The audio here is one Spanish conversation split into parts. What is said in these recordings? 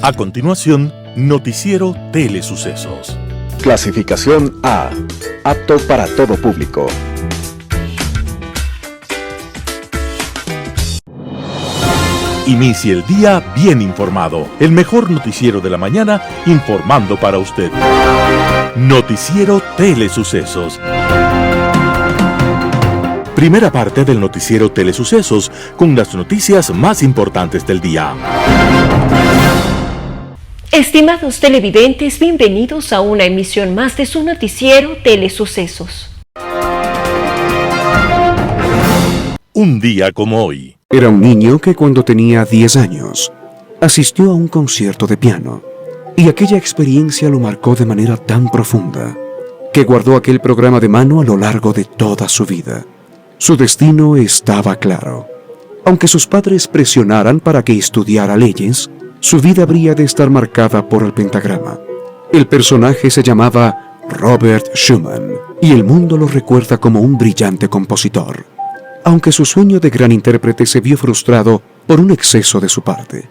A continuación, Noticiero Telesucesos. Clasificación A. Apto para todo público. Inicie el día bien informado. El mejor noticiero de la mañana informando para usted. Noticiero Telesucesos. Primera parte del noticiero Telesucesos con las noticias más importantes del día. Estimados televidentes, bienvenidos a una emisión más de su noticiero Telesucesos. Un día como hoy. Era un niño que cuando tenía 10 años asistió a un concierto de piano y aquella experiencia lo marcó de manera tan profunda que guardó aquel programa de mano a lo largo de toda su vida. Su destino estaba claro. Aunque sus padres presionaran para que estudiara leyes, su vida habría de estar marcada por el pentagrama. El personaje se llamaba Robert Schumann y el mundo lo recuerda como un brillante compositor, aunque su sueño de gran intérprete se vio frustrado por un exceso de su parte.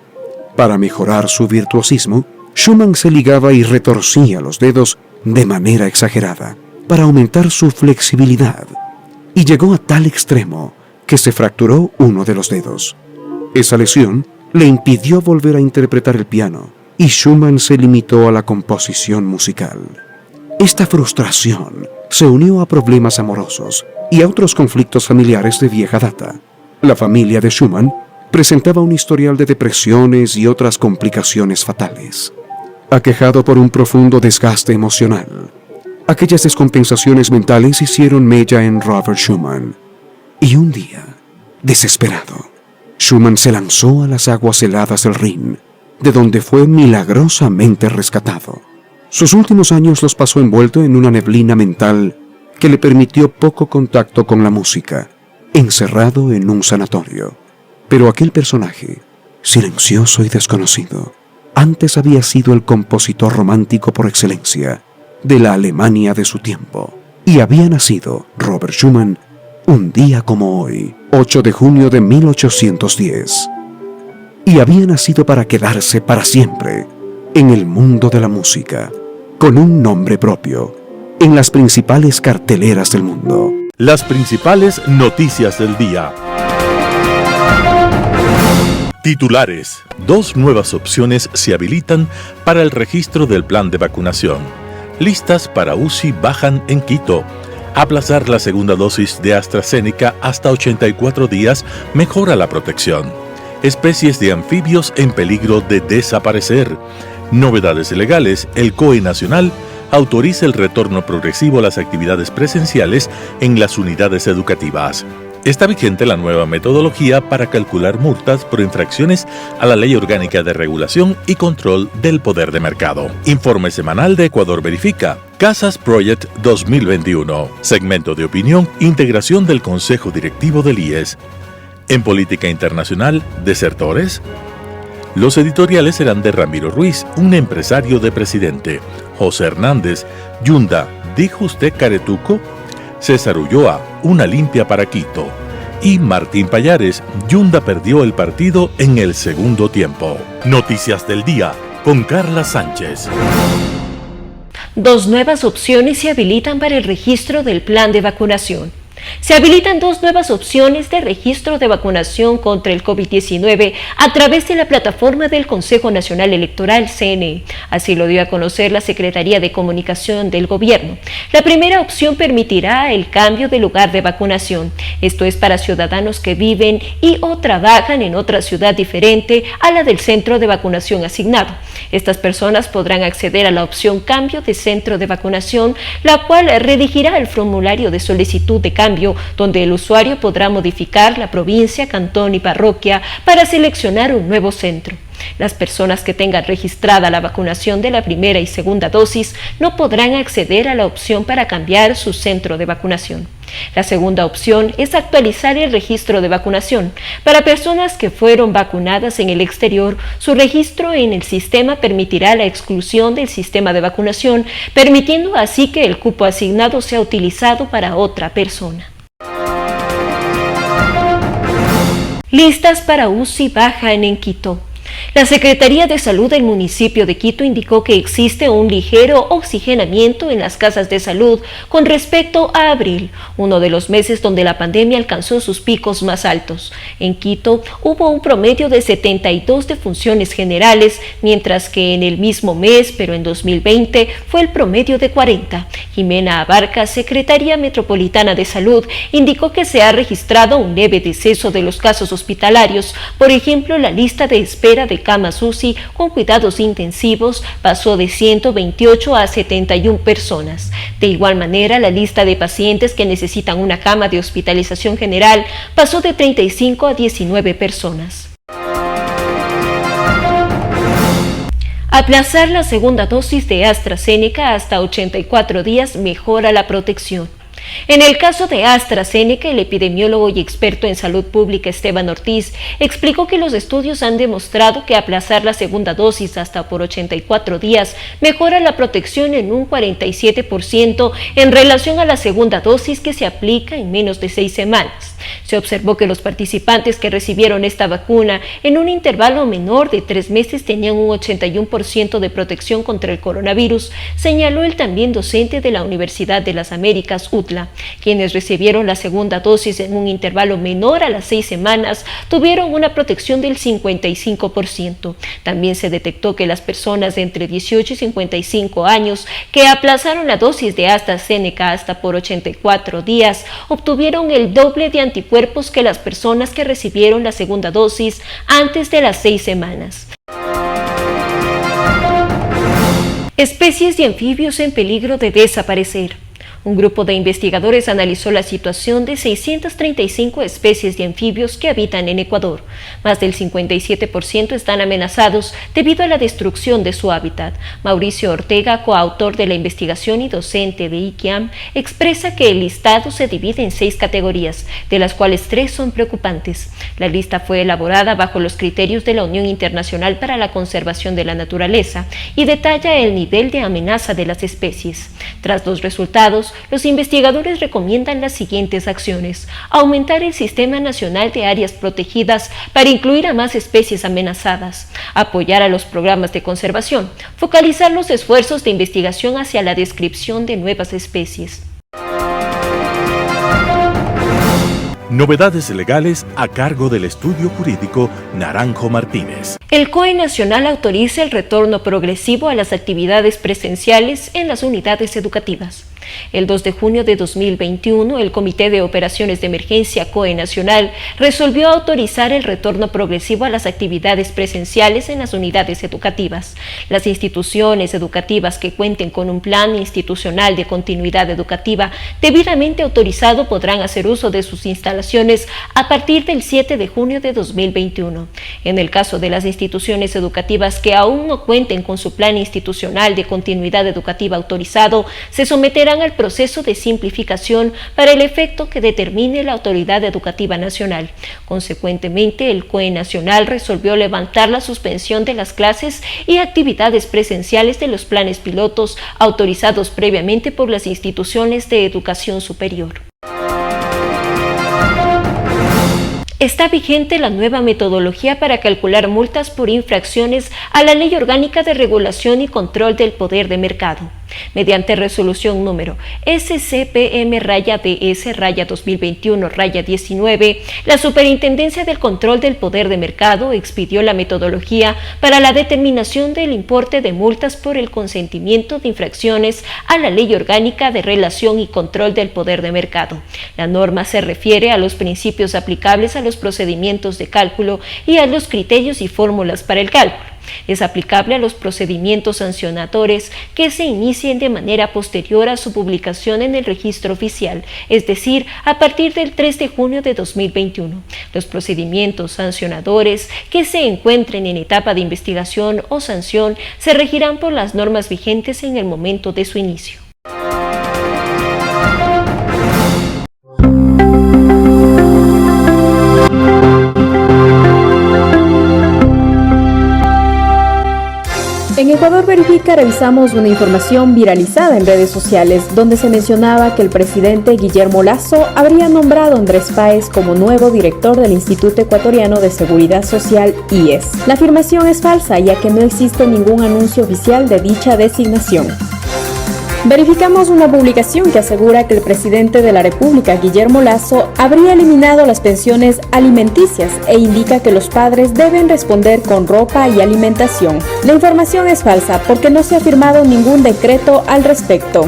Para mejorar su virtuosismo, Schumann se ligaba y retorcía los dedos de manera exagerada para aumentar su flexibilidad, y llegó a tal extremo que se fracturó uno de los dedos. Esa lesión le impidió volver a interpretar el piano, y Schumann se limitó a la composición musical. Esta frustración se unió a problemas amorosos y a otros conflictos familiares de vieja data. La familia de Schumann presentaba un historial de depresiones y otras complicaciones fatales. Aquejado por un profundo desgaste emocional, aquellas descompensaciones mentales hicieron mella en Robert Schumann. Y un día, desesperado, Schumann se lanzó a las aguas heladas del Rin, de donde fue milagrosamente rescatado. Sus últimos años los pasó envuelto en una neblina mental que le permitió poco contacto con la música, encerrado en un sanatorio. Pero aquel personaje, silencioso y desconocido, antes había sido el compositor romántico por excelencia de la Alemania de su tiempo, y había nacido Robert Schumann un día como hoy, 8 de junio de 1810. Y había nacido para quedarse para siempre en el mundo de la música, con un nombre propio, en las principales carteleras del mundo. Las principales noticias del día. Titulares. 2 nuevas opciones se habilitan para el registro del plan de vacunación. Listas para UCI bajan en Quito. Aplazar la segunda dosis de AstraZeneca hasta 84 días mejora la protección. Especies de anfibios en peligro de desaparecer. Novedades legales. El COE Nacional autoriza el retorno progresivo a las actividades presenciales en las unidades educativas. Está vigente la nueva metodología para calcular multas por infracciones a la Ley Orgánica de Regulación y Control del Poder de Mercado. Informe semanal de Ecuador Verifica. Casas Project 2021. Segmento de opinión, integración del Consejo Directivo del IES. En política internacional, desertores. Los editoriales serán de Ramiro Ruiz, un empresario de Presidente. José Hernández, Yunda, ¿dijo usted caretuco? César Ulloa, una limpia para Quito. Y Martín Payares, Yunda perdió el partido en el segundo tiempo. Noticias del día con Carla Sánchez. 2 nuevas opciones se habilitan para el registro del plan de vacunación. Se habilitan 2 nuevas opciones de registro de vacunación contra el COVID-19 a través de la plataforma del Consejo Nacional Electoral, CNE. Así lo dio a conocer la Secretaría de Comunicación del Gobierno. La primera opción permitirá el cambio de lugar de vacunación. Esto es para ciudadanos que viven y o trabajan en otra ciudad diferente a la del centro de vacunación asignado. Estas personas podrán acceder a la opción cambio de centro de vacunación, la cual redigirá el formulario de solicitud de cambio, donde el usuario podrá modificar la provincia, cantón y parroquia para seleccionar un nuevo centro. Las personas que tengan registrada la vacunación de la primera y segunda dosis no podrán acceder a la opción para cambiar su centro de vacunación. La segunda opción es actualizar el registro de vacunación. Para personas que fueron vacunadas en el exterior, su registro en el sistema permitirá la exclusión del sistema de vacunación, permitiendo así que el cupo asignado sea utilizado para otra persona. Listas para UCI bajan en Quito. La Secretaría de Salud del municipio de Quito indicó que existe un ligero oxigenamiento en las casas de salud con respecto a abril, uno de los meses donde la pandemia alcanzó sus picos más altos. En Quito hubo un promedio de 72 defunciones generales, mientras que en el mismo mes, pero en 2020, fue el promedio de 40. Jimena Abarca, secretaria metropolitana de Salud, indicó que se ha registrado un leve deceso de los casos hospitalarios. Por ejemplo, la lista de espera de camas UCI con cuidados intensivos pasó de 128 a 71 personas. De igual manera, la lista de pacientes que necesitan una cama de hospitalización general pasó de 35 a 19 personas. Aplazar la segunda dosis de AstraZeneca hasta 84 días mejora la protección. En el caso de AstraZeneca, el epidemiólogo y experto en salud pública Esteban Ortiz explicó que los estudios han demostrado que aplazar la segunda dosis hasta por 84 días mejora la protección en un 47% en relación a la segunda dosis que se aplica en menos de 6 semanas. Se observó que los participantes que recibieron esta vacuna en un intervalo menor de 3 meses tenían un 81% de protección contra el coronavirus, señaló el también docente de la Universidad de las Américas, UTLA. Quienes recibieron la segunda dosis en un intervalo menor a las 6 semanas tuvieron una protección del 55%. También se detectó que las personas de entre 18 y 55 años que aplazaron la dosis de AstraZeneca hasta por 84 días obtuvieron el doble de anticuerpos que las personas que recibieron la segunda dosis antes de las 6 semanas. Especies de anfibios en peligro de desaparecer. Un grupo de investigadores analizó la situación de 635 especies de anfibios que habitan en Ecuador. Más del 57% están amenazados debido a la destrucción de su hábitat. Mauricio Ortega, coautor de la investigación y docente de IQIAM, expresa que el listado se divide en 6 categorías, de las cuales 3 son preocupantes. La lista fue elaborada bajo los criterios de la Unión Internacional para la Conservación de la Naturaleza y detalla el nivel de amenaza de las especies. Tras los resultados, los investigadores recomiendan las siguientes acciones: aumentar el Sistema Nacional de Áreas Protegidas para incluir a más especies amenazadas, apoyar a los programas de conservación, focalizar los esfuerzos de investigación hacia la descripción de nuevas especies. Novedades legales a cargo del estudio jurídico Naranjo Martínez. El COE Nacional autoriza el retorno progresivo a las actividades presenciales en las unidades educativas. El 2 de junio de 2021, el Comité de Operaciones de Emergencia COE Nacional resolvió autorizar el retorno progresivo a las actividades presenciales en las unidades educativas. Las instituciones educativas que cuenten con un plan institucional de continuidad educativa debidamente autorizado podrán hacer uso de sus instalaciones a partir del 7 de junio de 2021. En el caso de las instituciones educativas que aún no cuenten con su plan institucional de continuidad educativa autorizado, se someterán al proceso de simplificación para el efecto que determine la Autoridad Educativa Nacional. Consecuentemente, el COE Nacional resolvió levantar la suspensión de las clases y actividades presenciales de los planes pilotos autorizados previamente por las instituciones de educación superior. Está vigente la nueva metodología para calcular multas por infracciones a la Ley Orgánica de Regulación y Control del Poder de Mercado. Mediante resolución número SCPM-DS-2021-19, la Superintendencia del Control del Poder de Mercado expidió la metodología para la determinación del importe de multas por el consentimiento de infracciones a la Ley Orgánica de Relación y Control del Poder de Mercado. La norma se refiere a los principios aplicables a los procedimientos de cálculo y a los criterios y fórmulas para el cálculo. Es aplicable a los procedimientos sancionadores que se inicien de manera posterior a su publicación en el registro oficial, es decir, a partir del 3 de junio de 2021. Los procedimientos sancionadores que se encuentren en etapa de investigación o sanción se regirán por las normas vigentes en el momento de su inicio. En Ecuador Verifica revisamos una información viralizada en redes sociales donde se mencionaba que el presidente Guillermo Lasso habría nombrado a Andrés Páez como nuevo director del Instituto Ecuatoriano de Seguridad Social, IES. La afirmación es falsa, ya que no existe ningún anuncio oficial de dicha designación. Verificamos una publicación que asegura que el presidente de la República, Guillermo Lasso, habría eliminado las pensiones alimenticias e indica que los padres deben responder con ropa y alimentación. La información es falsa porque no se ha firmado ningún decreto al respecto.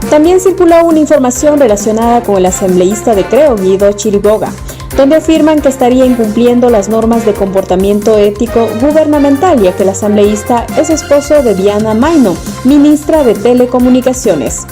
También circuló una información relacionada con el asambleísta de Creo, Guido Chiriboga, donde afirman que estaría incumpliendo las normas de comportamiento ético gubernamental, ya que el asambleísta es esposo de Diana Maino, ministra de Telecomunicaciones.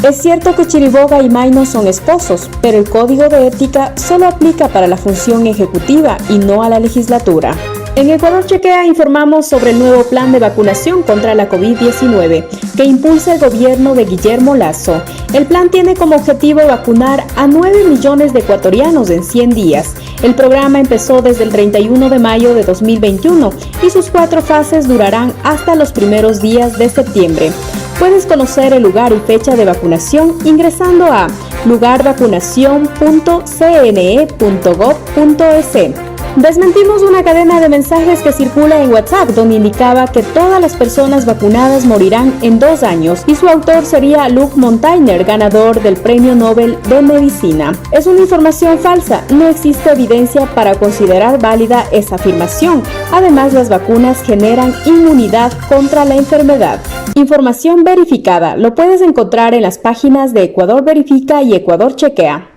Es cierto que Chiriboga y Maino son esposos, pero el código de ética solo aplica para la función ejecutiva y no a la legislatura. En Ecuador Chequea informamos sobre el nuevo plan de vacunación contra la COVID-19 que impulsa el gobierno de Guillermo Lasso. El plan tiene como objetivo vacunar a 9 millones de ecuatorianos en 100 días. El programa empezó desde el 31 de mayo de 2021 y sus 4 fases durarán hasta los primeros días de septiembre. Puedes conocer el lugar y fecha de vacunación ingresando a lugarvacunacion.cne.gov.es. Desmentimos una cadena de mensajes que circula en WhatsApp donde indicaba que todas las personas vacunadas morirán en 2 años y su autor sería Luc Montagnier, ganador del Premio Nobel de Medicina. Es una información falsa, no existe evidencia para considerar válida esa afirmación. Además, las vacunas generan inmunidad contra la enfermedad. Información verificada, lo puedes encontrar en las páginas de Ecuador Verifica y Ecuador Chequea.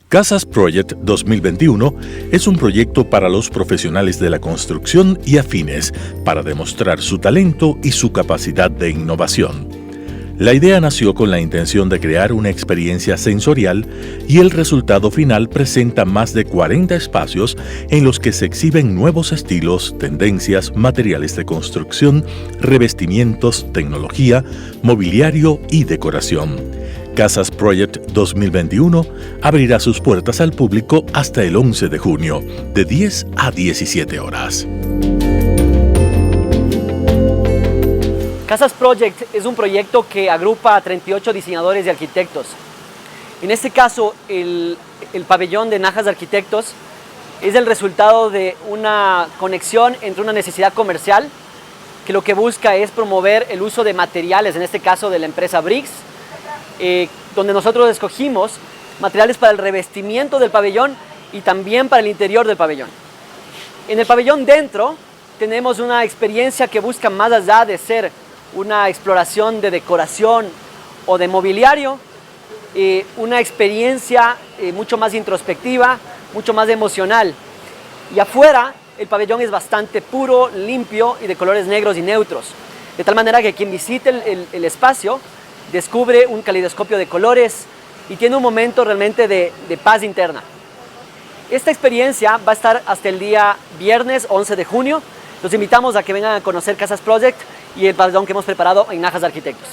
Casas Project 2021 es un proyecto para los profesionales de la construcción y afines para demostrar su talento y su capacidad de innovación. La idea nació con la intención de crear una experiencia sensorial y el resultado final presenta más de 40 espacios en los que se exhiben nuevos estilos, tendencias, materiales de construcción, revestimientos, tecnología, mobiliario y decoración. Casas Project 2021 abrirá sus puertas al público hasta el 11 de junio, de 10 a 17 horas. Casas Project es un proyecto que agrupa a 38 diseñadores y arquitectos. En este caso, el pabellón de Najas Arquitectos es el resultado de una conexión entre una necesidad comercial que lo que busca es promover el uso de materiales, en este caso de la empresa Bricks, donde nosotros escogimos materiales para el revestimiento del pabellón y también para el interior del pabellón. En el pabellón dentro tenemos una experiencia que busca más allá de ser una exploración de decoración o de mobiliario, una experiencia mucho más introspectiva, mucho más emocional. Y afuera el pabellón es bastante puro, limpio y de colores negros y neutros, de tal manera que quien visite el espacio descubre un calidoscopio de colores y tiene un momento realmente de paz interna. Esta experiencia va a estar hasta el día viernes 11 de junio. Los invitamos a que vengan a conocer Casas Project y el pabellón que hemos preparado en Najas Arquitectos.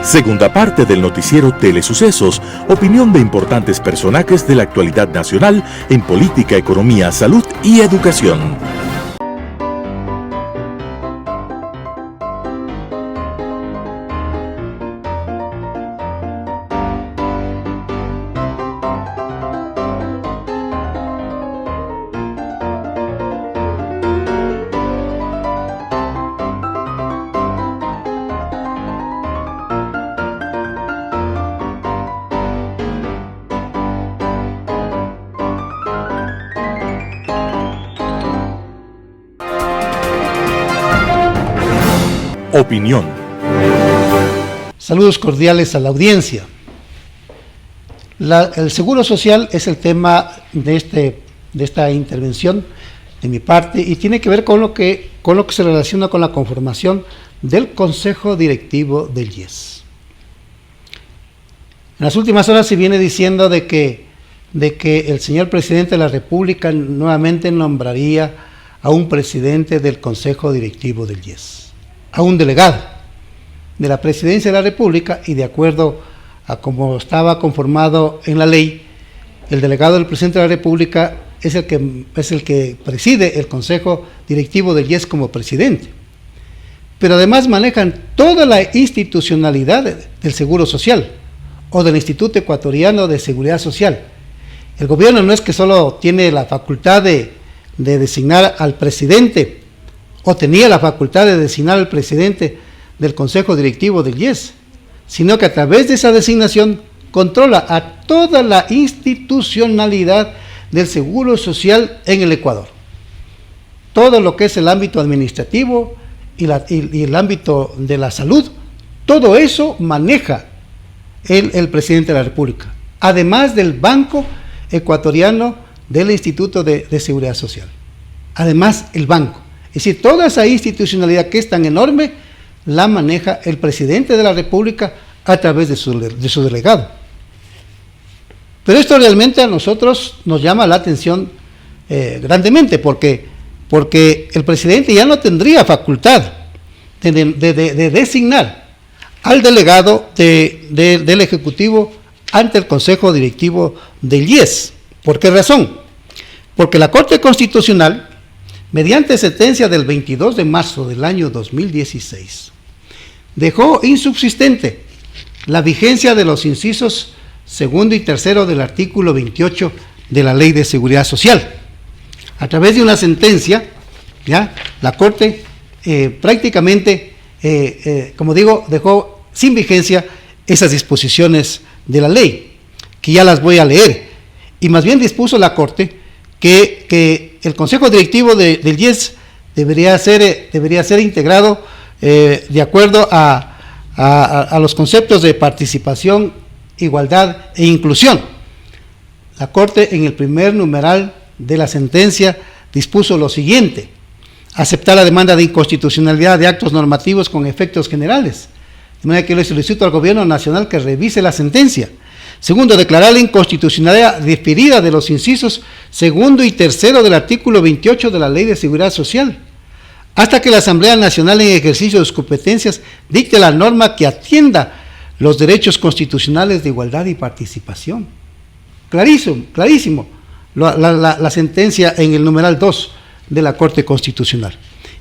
Segunda parte del noticiero Telesucesos, opinión de importantes personajes de la actualidad nacional en política, economía, salud y educación. Opinión. Saludos cordiales a la audiencia. El seguro social es el tema de esta intervención de mi parte y tiene que ver con lo que se relaciona con la conformación del Consejo Directivo del IES. En las últimas horas se viene diciendo de que el señor presidente de la República nuevamente nombraría a un presidente del Consejo Directivo del IES, a un delegado de la Presidencia de la República, y de acuerdo a cómo estaba conformado en la ley, el delegado del presidente de la República es el que preside el Consejo Directivo del IES como presidente. Pero además manejan toda la institucionalidad del Seguro Social o del Instituto Ecuatoriano de Seguridad Social. El gobierno no es que solo tiene la facultad de designar al presidente, o tenía la facultad de designar al presidente del Consejo Directivo del IES, sino que a través de esa designación controla a toda la institucionalidad del Seguro Social en el Ecuador. Todo lo que es el ámbito administrativo y el ámbito de la salud, todo eso maneja el presidente de la República, además del Banco Ecuatoriano del Instituto de Seguridad Social. Además, el banco. Es decir, toda esa institucionalidad que es tan enorme la maneja el presidente de la República a través de su delegado. Pero esto realmente a nosotros nos llama la atención grandemente, porque el presidente ya no tendría facultad de designar al delegado del Ejecutivo ante el Consejo Directivo del IES. ¿Por qué razón? Porque la Corte Constitucional, mediante sentencia del 22 de marzo del año 2016, dejó insubsistente la vigencia de los incisos segundo y tercero del artículo 28 de la Ley de Seguridad Social. A través de una sentencia, ya la Corte prácticamente, como digo, dejó sin vigencia esas disposiciones de la ley, que ya las voy a leer, y más bien dispuso la Corte que el Consejo Directivo del IES debería ser integrado de acuerdo a los conceptos de participación, igualdad e inclusión. La Corte, en el primer numeral de la sentencia, dispuso lo siguiente: aceptar la demanda de inconstitucionalidad de actos normativos con efectos generales, de manera que le solicito al Gobierno Nacional que revise la sentencia. Segundo, declarar la inconstitucionalidad diferida de los incisos segundo y tercero del artículo 28 de la Ley de Seguridad Social, hasta que la Asamblea Nacional, en ejercicio de sus competencias, dicte la norma que atienda los derechos constitucionales de igualdad y participación. Clarísimo la sentencia en el numeral 2 de la Corte Constitucional.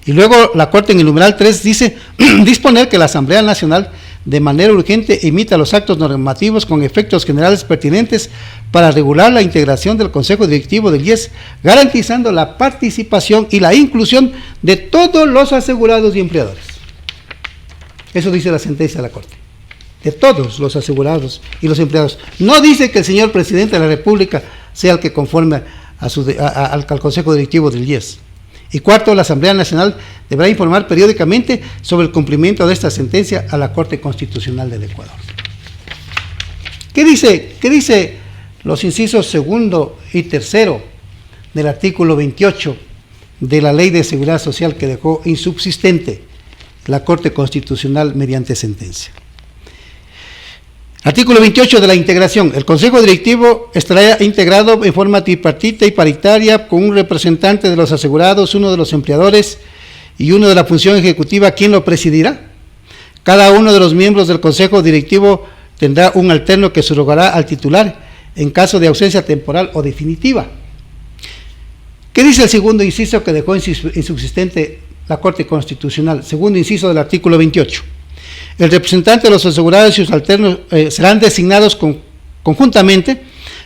Y luego la Corte en el numeral 3 dice disponer que la Asamblea Nacional de manera urgente emita los actos normativos con efectos generales pertinentes para regular la integración del Consejo Directivo del IES, garantizando la participación y la inclusión de todos los asegurados y empleadores. Eso dice la sentencia de la Corte. De todos los asegurados y los empleados. No dice que el señor presidente de la República sea el que conforme al Consejo Directivo del IES. Y cuarto, la Asamblea Nacional deberá informar periódicamente sobre el cumplimiento de esta sentencia a la Corte Constitucional del Ecuador. ¿Qué dice los incisos segundo y tercero del artículo 28 de la Ley de Seguridad Social que dejó insubsistente la Corte Constitucional mediante sentencia? Artículo 28 de la integración. El Consejo Directivo estará integrado en forma tripartita y paritaria con un representante de los asegurados, uno de los empleadores y uno de la función ejecutiva, quien lo presidirá. Cada uno de los miembros del Consejo Directivo tendrá un alterno que subrogará al titular en caso de ausencia temporal o definitiva. ¿Qué dice el segundo inciso que dejó insubsistente la Corte Constitucional? Segundo inciso del artículo 28. El representante de los asegurados y sus alternos serán designados conjuntamente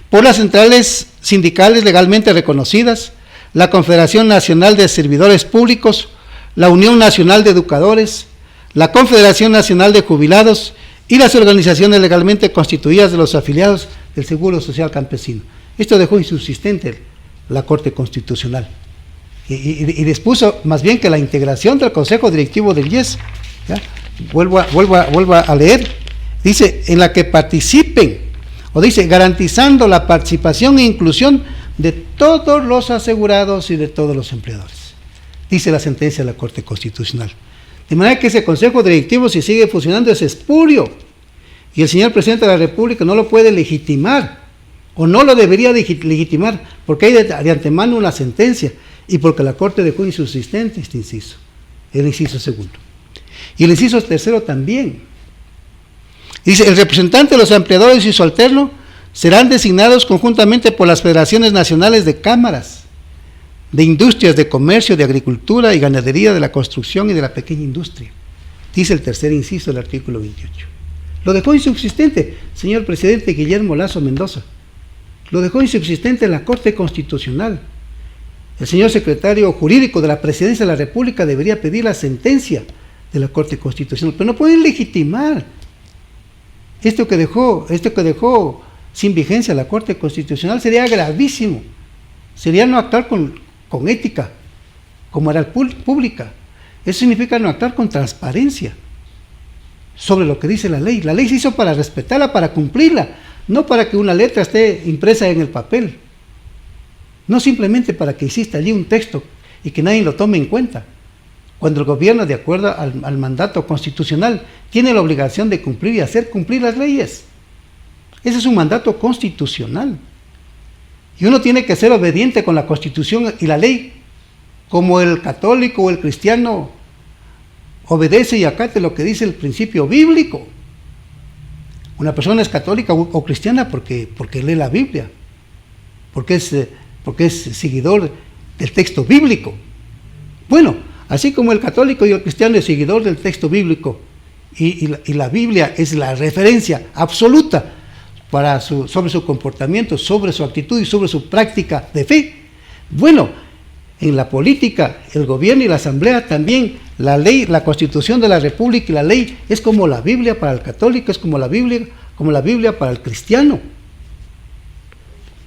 por las centrales sindicales legalmente reconocidas, la Confederación Nacional de Servidores Públicos, la Unión Nacional de Educadores, la Confederación Nacional de Jubilados y las organizaciones legalmente constituidas de los afiliados del Seguro Social Campesino. Esto dejó insubsistente la Corte Constitucional y dispuso más bien que la integración del Consejo Directivo del IES, ¿ya? Vuelvo a leer, dice, en la que participen, o dice, garantizando la participación e inclusión de todos los asegurados y de todos los empleadores, dice la sentencia de la Corte Constitucional. De manera que ese Consejo Directivo, si sigue funcionando, es espurio, y el señor Presidente de la República no lo puede legitimar, o no lo debería legitimar, porque hay de antemano una sentencia, y porque la Corte dejó insubsistente este inciso, el inciso segundo. Y el inciso tercero también. Dice, el representante de los empleadores y su alterno serán designados conjuntamente por las Federaciones Nacionales de Cámaras, de Industrias, de Comercio, de Agricultura y Ganadería, de la Construcción y de la Pequeña Industria. Dice el tercer inciso del artículo 28. Lo dejó insubsistente, señor presidente Guillermo Lasso Mendoza. Lo dejó insubsistente en la Corte Constitucional. El señor secretario jurídico de la Presidencia de la República debería pedir la sentencia de la Corte Constitucional, pero no pueden legitimar esto que dejó sin vigencia la Corte Constitucional. Sería gravísimo, sería no actuar con ética, con moral pública. Eso significa no actuar con transparencia sobre lo que dice la ley. La ley se hizo para respetarla, para cumplirla, no para que una letra esté impresa en el papel, no simplemente para que exista allí un texto y que nadie lo tome en cuenta, cuando el gobierno, de acuerdo al mandato constitucional, tiene la obligación de cumplir y hacer cumplir las leyes. Ese es un mandato constitucional. Y uno tiene que ser obediente con la Constitución y la ley, como el católico o el cristiano obedece y acate lo que dice el principio bíblico. Una persona es católica o cristiana porque lee la Biblia, porque es seguidor del texto bíblico. Bueno, así como el católico y el cristiano es seguidor del texto bíblico y la Biblia es la referencia absoluta sobre su comportamiento, sobre su actitud y sobre su práctica de fe. Bueno, en la política, el gobierno y la asamblea también, la ley, la Constitución de la República y la ley es como la Biblia para el católico, es como la Biblia para el cristiano.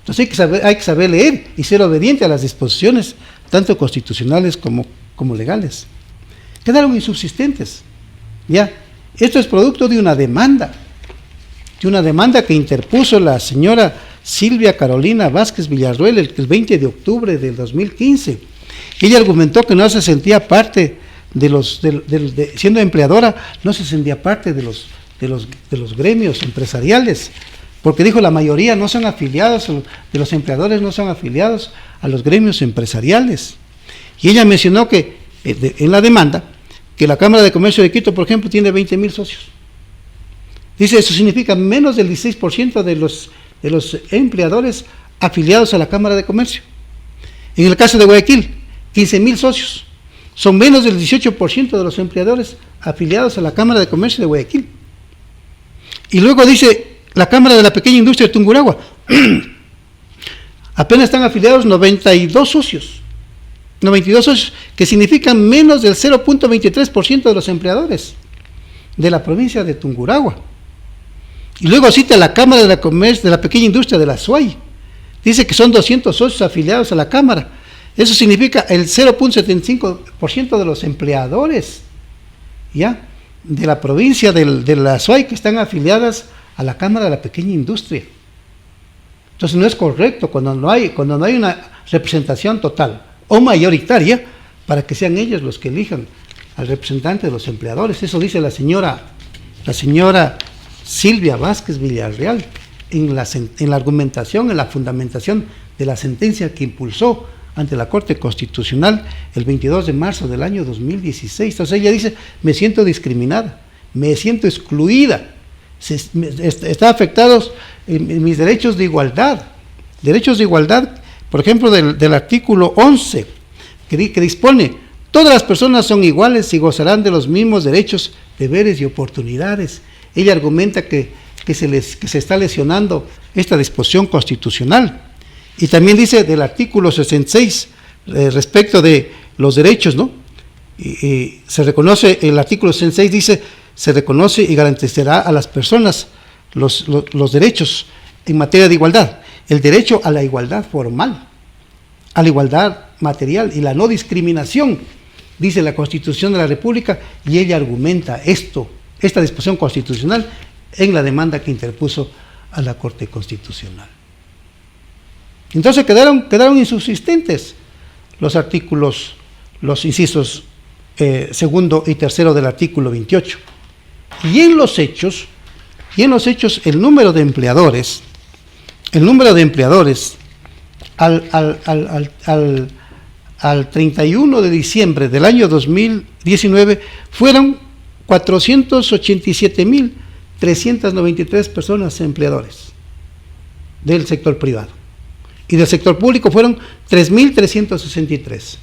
Entonces hay que saber leer y ser obediente a las disposiciones, tanto constitucionales como legales. Quedaron insubsistentes. ¿Ya? Esto es producto de una demanda que interpuso la señora Silvia Carolina Vázquez Villarruel el 20 de octubre del 2015. Ella argumentó que no se sentía parte siendo empleadora, no se sentía parte de los gremios empresariales, porque dijo la mayoría no son afiliados, de los empleadores no son afiliados a los gremios empresariales. Y ella mencionó que en la demanda, que la Cámara de Comercio de Quito, por ejemplo, tiene 20,000 socios. Dice, eso significa menos del 16% de los empleadores afiliados a la Cámara de Comercio. En el caso de Guayaquil, 15,000 socios. Son menos del 18% de los empleadores afiliados a la Cámara de Comercio de Guayaquil. Y luego dice, la Cámara de la Pequeña Industria de Tungurahua, apenas están afiliados 92 socios, que significan menos del 0.23% de los empleadores de la provincia de Tungurahua. Y luego cita la Cámara de la Pequeña Industria de la SUAY, dice que son 200 socios afiliados a la Cámara. Eso significa el 0.75% de los empleadores, ¿ya?, de la provincia de la SUAY que están afiliadas a la Cámara de la Pequeña Industria. Entonces no es correcto cuando no hay una representación total o mayoritaria para que sean ellos los que elijan al representante de los empleadores. Eso dice la señora Silvia Vázquez Villarreal en la argumentación, en la fundamentación de la sentencia que impulsó ante la Corte Constitucional el 22 de marzo del año 2016. Entonces ella dice, me siento discriminada. me siento excluida, están afectados en mis derechos de igualdad. Derechos de igualdad, por ejemplo, del artículo 11, que dispone, todas las personas son iguales y gozarán de los mismos derechos, deberes y oportunidades. Ella argumenta que se está lesionando esta disposición constitucional. Y también dice del artículo 66, respecto de los derechos, ¿no? Y se reconoce, el artículo 66 dice, se reconoce y garantizará a las personas los derechos en materia de igualdad. El derecho a la igualdad formal, a la igualdad material y la no discriminación, dice la Constitución de la República, y ella argumenta esta disposición constitucional en la demanda que interpuso a la Corte Constitucional. Entonces quedaron insubsistentes los artículos, los incisos segundo y tercero del artículo 28. Y en los hechos, el número de empleadores al 31 de diciembre del año 2019 fueron 487.393 personas empleadores del sector privado. Y del sector público fueron 3.363.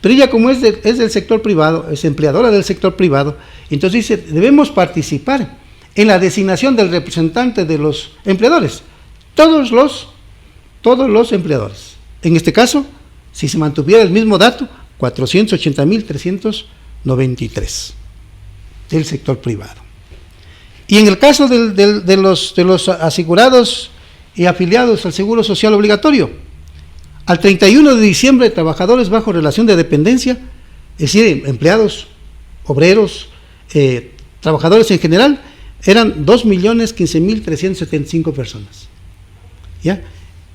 Pero ella, como es del sector privado, es empleadora del sector privado, entonces dice, debemos participar en la designación del representante de los empleadores, todos los empleadores. En este caso, si se mantuviera el mismo dato, 480.393 del sector privado. Y en el caso de los asegurados y afiliados al Seguro Social Obligatorio, al 31 de diciembre, trabajadores bajo relación de dependencia, es decir, empleados, obreros, trabajadores en general, eran 2.015.375 personas. ¿Ya?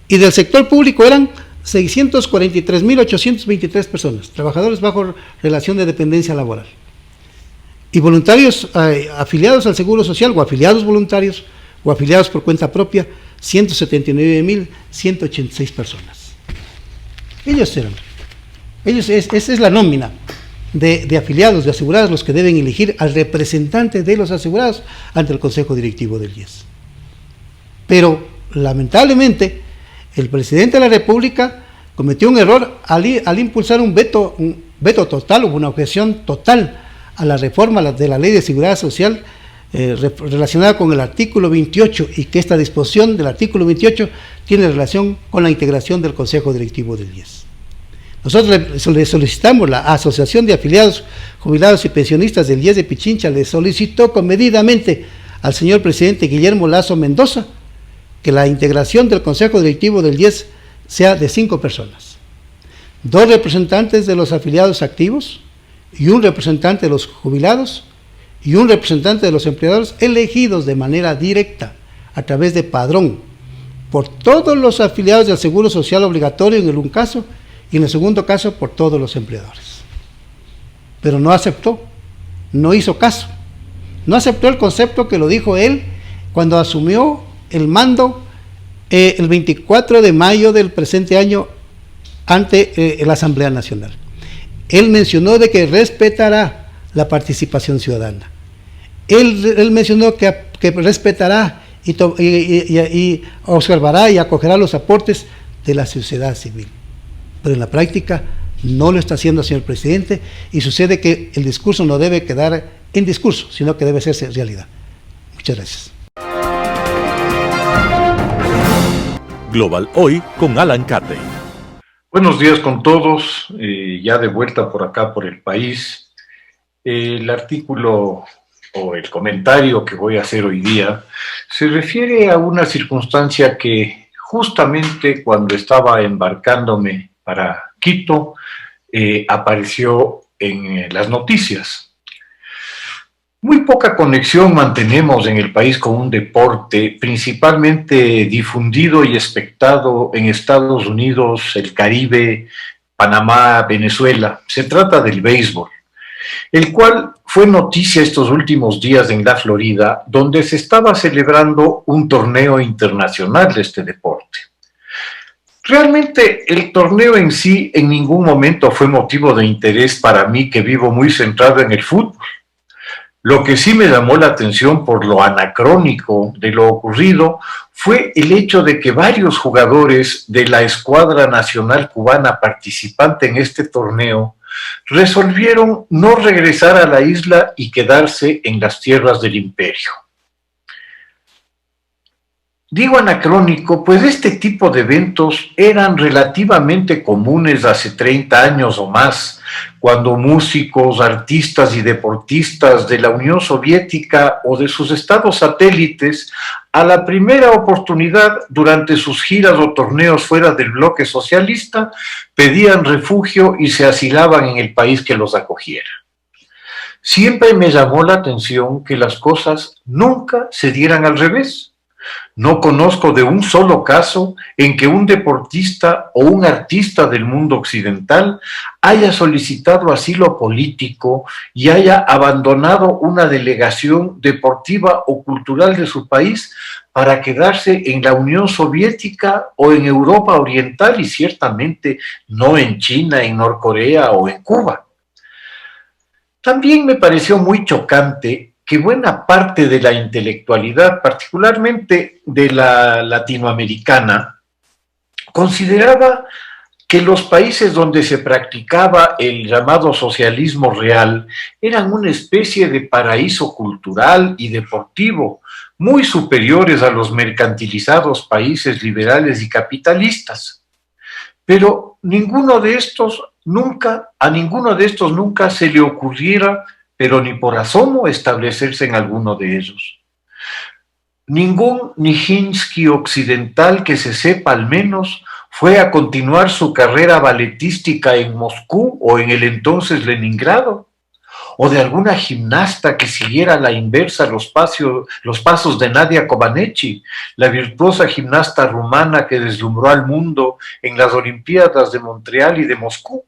Y del sector público eran 643.823 personas, trabajadores bajo relación de dependencia laboral. Y voluntarios afiliados al Seguro Social, o afiliados voluntarios, o afiliados por cuenta propia, 179.186 personas. Esa es la nómina de afiliados, de asegurados, los que deben elegir al representante de los asegurados ante el Consejo Directivo del IES. Pero, lamentablemente, el presidente de la República cometió un error al impulsar un veto total, o una objeción total a la reforma de la Ley de Seguridad Social relacionada con el artículo 28, y que esta disposición del artículo 28 tiene relación con la integración del Consejo Directivo del IES. Nosotros le solicitamos, la Asociación de Afiliados, Jubilados y Pensionistas del IES de Pichincha le solicitó comedidamente al señor presidente Guillermo Lasso Mendoza que la integración del Consejo Directivo del IES sea de 5 personas. 2 representantes de los afiliados activos y un representante de los jubilados y un representante de los empleadores elegidos de manera directa a través de padrón por todos los afiliados del Seguro Social Obligatorio en un caso, y en el segundo caso por todos los empleadores. Pero no aceptó, no hizo caso, no aceptó el concepto que lo dijo él cuando asumió el mando el 24 de mayo del presente año ante la Asamblea Nacional. Él mencionó de que respetará la participación ciudadana. Él mencionó que respetará y observará y acogerá los aportes de la sociedad civil. Pero en la práctica no lo está haciendo, señor presidente, y sucede que el discurso no debe quedar en discurso, sino que debe hacerse realidad. Muchas gracias. Global Hoy con Alan Cate. Buenos días con todos, ya de vuelta por acá por el país. El artículo o el comentario que voy a hacer hoy día se refiere a una circunstancia que justamente cuando estaba embarcándome para Quito apareció en las noticias. Muy poca conexión mantenemos en el país con un deporte principalmente difundido y expectado en Estados Unidos, el Caribe, Panamá, Venezuela. Se trata del béisbol, el cual fue noticia estos últimos días en la Florida, donde se estaba celebrando un torneo internacional de este deporte. Realmente el torneo en sí en ningún momento fue motivo de interés para mí, que vivo muy centrado en el fútbol. Lo que sí me llamó la atención por lo anacrónico de lo ocurrido fue el hecho de que varios jugadores de la escuadra nacional cubana participante en este torneo resolvieron no regresar a la isla y quedarse en las tierras del imperio. Digo anacrónico, pues este tipo de eventos eran relativamente comunes hace 30 años o más, cuando músicos, artistas y deportistas de la Unión Soviética o de sus estados satélites, a la primera oportunidad durante sus giras o torneos fuera del bloque socialista, pedían refugio y se asilaban en el país que los acogiera. Siempre me llamó la atención que las cosas nunca se dieran al revés. No conozco de un solo caso en que un deportista o un artista del mundo occidental haya solicitado asilo político y haya abandonado una delegación deportiva o cultural de su país para quedarse en la Unión Soviética o en Europa Oriental y ciertamente no en China, en Norcorea o en Cuba. También me pareció muy chocante que buena parte de la intelectualidad, particularmente de la latinoamericana, consideraba que los países donde se practicaba el llamado socialismo real eran una especie de paraíso cultural y deportivo, muy superiores a los mercantilizados países liberales y capitalistas. Pero a ninguno de estos nunca se le ocurriera, pero ni por asomo, establecerse en alguno de ellos. Ningún Nijinsky occidental que se sepa al menos fue a continuar su carrera balletística en Moscú o en el entonces Leningrado, o de alguna gimnasta que siguiera a la inversa los pasos de Nadia Comaneci, la virtuosa gimnasta rumana que deslumbró al mundo en las Olimpiadas de Montreal y de Moscú.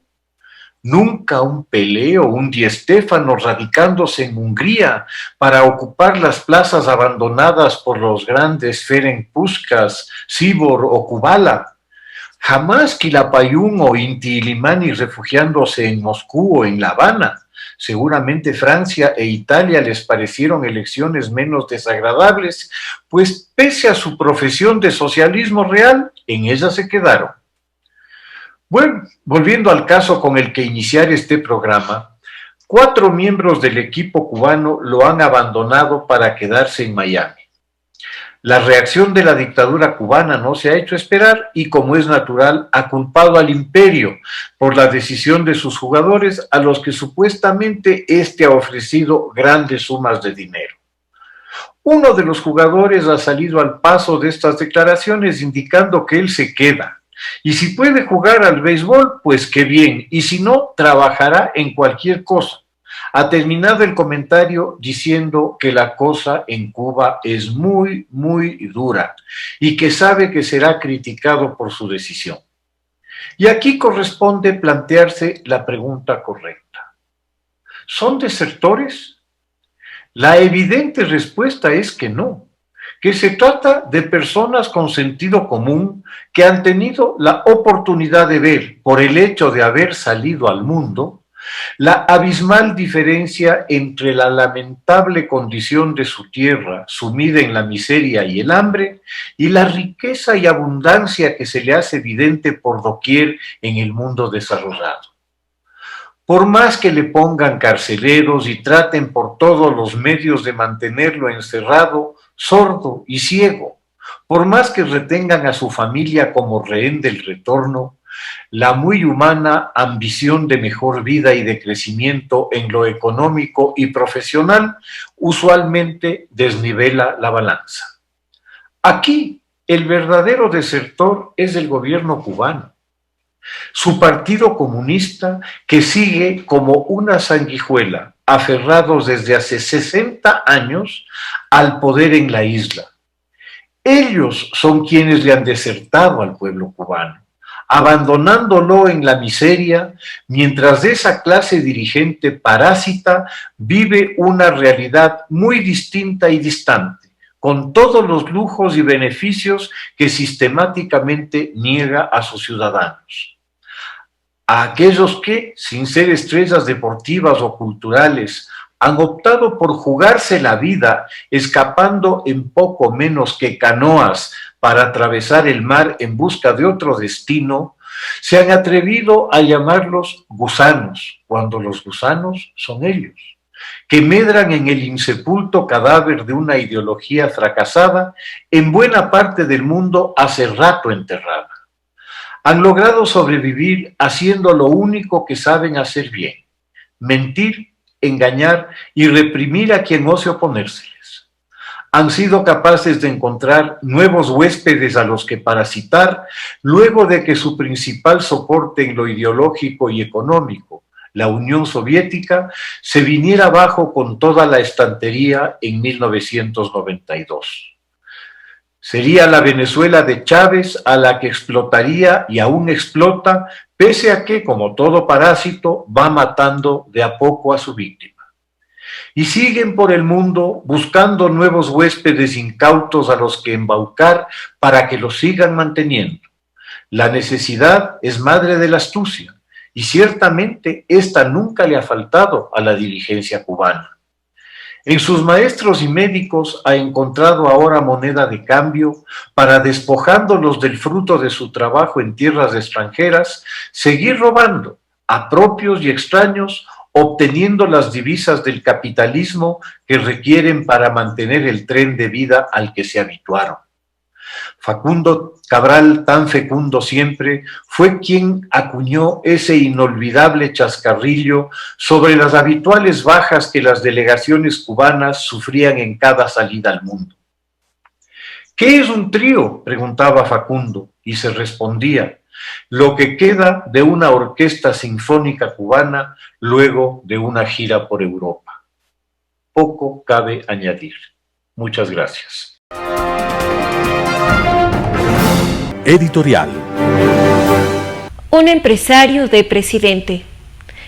Nunca un Pelé o un Di Stéfano radicándose en Hungría para ocupar las plazas abandonadas por los grandes Ferenc Puskás, Sibor o Kubala. Jamás Quilapayún o Inti Illimani refugiándose en Moscú o en La Habana. Seguramente Francia e Italia les parecieron elecciones menos desagradables, pues pese a su profesión de socialismo real, en ellas se quedaron. Bueno, volviendo al caso con el que iniciar este programa, 4 miembros del equipo cubano lo han abandonado para quedarse en Miami. La reacción de la dictadura cubana no se ha hecho esperar y, como es natural, ha culpado al imperio por la decisión de sus jugadores a los que supuestamente éste ha ofrecido grandes sumas de dinero. Uno de los jugadores ha salido al paso de estas declaraciones indicando que él se queda. Y si puede jugar al béisbol, pues qué bien, y si no, trabajará en cualquier cosa. Ha terminado el comentario diciendo que la cosa en Cuba es muy, muy dura y que sabe que será criticado por su decisión. Y aquí corresponde plantearse la pregunta correcta. ¿Son desertores? La evidente respuesta es que no, que se trata de personas con sentido común que han tenido la oportunidad de ver, por el hecho de haber salido al mundo, la abismal diferencia entre la lamentable condición de su tierra, sumida en la miseria y el hambre, y la riqueza y abundancia que se le hace evidente por doquier en el mundo desarrollado. Por más que le pongan carceleros y traten por todos los medios de mantenerlo encerrado, sordo y ciego, por más que retengan a su familia como rehén del retorno, la muy humana ambición de mejor vida y de crecimiento en lo económico y profesional usualmente desnivela la balanza. Aquí, el verdadero desertor es el gobierno cubano. Su partido comunista, que sigue como una sanguijuela, aferrados desde hace 60 años al poder en la isla. Ellos son quienes le han desertado al pueblo cubano, abandonándolo en la miseria, mientras esa clase dirigente parásita vive una realidad muy distinta y distante, con todos los lujos y beneficios que sistemáticamente niega a sus ciudadanos. A aquellos que, sin ser estrellas deportivas o culturales, han optado por jugarse la vida escapando en poco menos que canoas para atravesar el mar en busca de otro destino, se han atrevido a llamarlos gusanos, cuando los gusanos son ellos, que medran en el insepulto cadáver de una ideología fracasada en buena parte del mundo hace rato enterrada. Han logrado sobrevivir haciendo lo único que saben hacer bien: mentir, engañar y reprimir a quien ose oponérseles. Han sido capaces de encontrar nuevos huéspedes a los que parasitar luego de que su principal soporte en lo ideológico y económico, la Unión Soviética, se viniera abajo con toda la estantería en 1992. Sería la Venezuela de Chávez a la que explotaría y aún explota, pese a que, como todo parásito, va matando de a poco a su víctima. Y siguen por el mundo buscando nuevos huéspedes incautos a los que embaucar para que los sigan manteniendo. La necesidad es madre de la astucia, y ciertamente esta nunca le ha faltado a la dirigencia cubana. En sus maestros y médicos ha encontrado ahora moneda de cambio para, despojándolos del fruto de su trabajo en tierras extranjeras, seguir robando a propios y extraños, obteniendo las divisas del capitalismo que requieren para mantener el tren de vida al que se habituaron. Facundo Cabral, tan fecundo siempre, fue quien acuñó ese inolvidable chascarrillo sobre las habituales bajas que las delegaciones cubanas sufrían en cada salida al mundo. ¿Qué es un trío?, preguntaba Facundo, y se respondía: lo que queda de una orquesta sinfónica cubana luego de una gira por Europa. Poco cabe añadir. Muchas gracias. Editorial. Un empresario de presidente.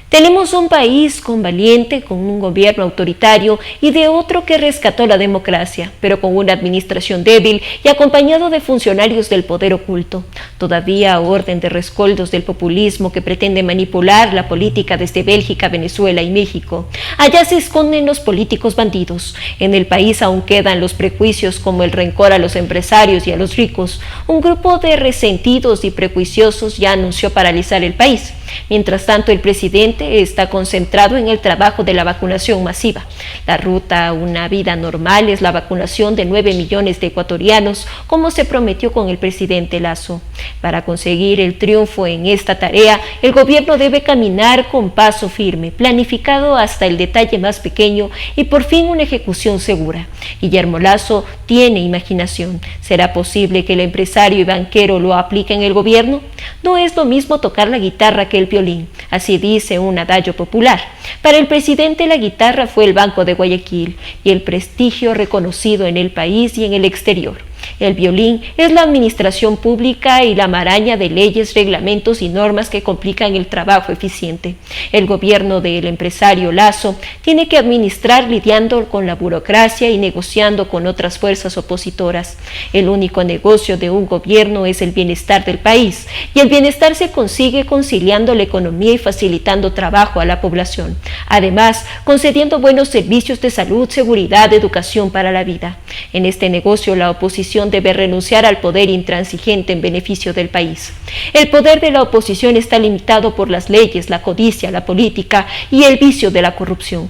Tenemos un país con valiente, con un gobierno autoritario y de otro que rescató la democracia, pero con una administración débil y acompañado de funcionarios del poder oculto. Todavía a orden de rescoldos del populismo que pretende manipular la política desde Bélgica, Venezuela y México. Allá se esconden los políticos bandidos. En el país aún quedan los prejuicios como el rencor a los empresarios y a los ricos. Un grupo de resentidos y prejuiciosos ya anunció paralizar el país. Mientras tanto, el presidente está concentrado en el trabajo de la vacunación masiva. La ruta a una vida normal es la vacunación de 9 millones de ecuatorianos, como se prometió con el presidente Lasso. Para conseguir el triunfo en esta tarea, el gobierno debe caminar con paso firme, planificado hasta el detalle más pequeño y por fin una ejecución segura. Guillermo Lasso tiene imaginación. ¿Será posible que el empresario y banquero lo aplique en el gobierno? No es lo mismo tocar la guitarra que el violín, así dice un adagio popular. Para el presidente la guitarra fue el Banco de Guayaquil y el prestigio reconocido en el país y en el exterior. El violín es la administración pública y la maraña de leyes, reglamentos y normas que complican el trabajo eficiente. El gobierno del empresario Lasso tiene que administrar lidiando con la burocracia y negociando con otras fuerzas opositoras. El único negocio de un gobierno es el bienestar del país, y el bienestar se consigue conciliando la economía y facilitando trabajo a la población. Además, concediendo buenos servicios de salud, seguridad, educación para la vida. En este negocio, la oposición debe renunciar al poder intransigente en beneficio del país. El poder de la oposición está limitado por las leyes, la codicia, la política y el vicio de la corrupción.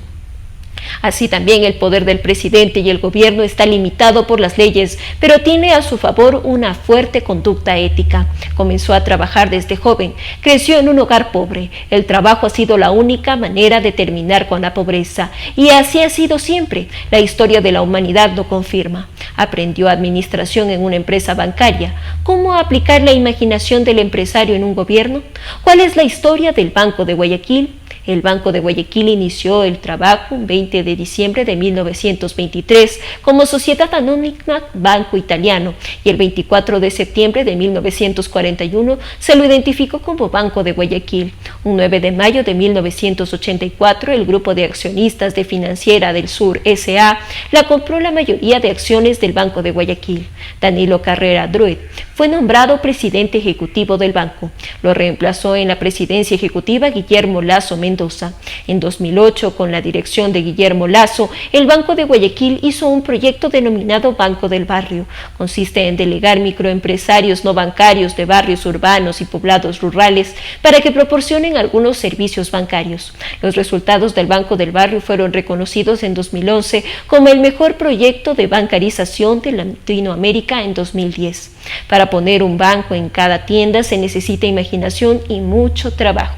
Así también el poder del presidente y el gobierno está limitado por las leyes, pero tiene a su favor una fuerte conducta ética. Comenzó a trabajar desde joven, creció en un hogar pobre. El trabajo ha sido la única manera de terminar con la pobreza, y así ha sido siempre. La historia de la humanidad lo confirma. Aprendió administración en una empresa bancaria. ¿Cómo aplicar la imaginación del empresario en un gobierno? ¿Cuál es la historia del Banco de Guayaquil? El Banco de Guayaquil inició el trabajo el 20 de diciembre de 1923 como Sociedad Anónima Banco Italiano, y el 24 de septiembre de 1941 se lo identificó como Banco de Guayaquil. Un 9 de mayo de 1984, el Grupo de Accionistas de Financiera del Sur S.A. la compró la mayoría de acciones del Banco de Guayaquil. Danilo Carrera Druid fue nombrado presidente ejecutivo del banco. Lo reemplazó en la presidencia ejecutiva Guillermo Lasso Mendoza. En 2008, con la dirección de Guillermo Lasso, el Banco de Guayaquil hizo un proyecto denominado Banco del Barrio. Consiste en delegar microempresarios no bancarios de barrios urbanos y poblados rurales para que proporcionen algunos servicios bancarios. Los resultados del Banco del Barrio fueron reconocidos en 2011 como el mejor proyecto de bancarización de Latinoamérica en 2010. Para poner un banco en cada tienda se necesita imaginación y mucho trabajo.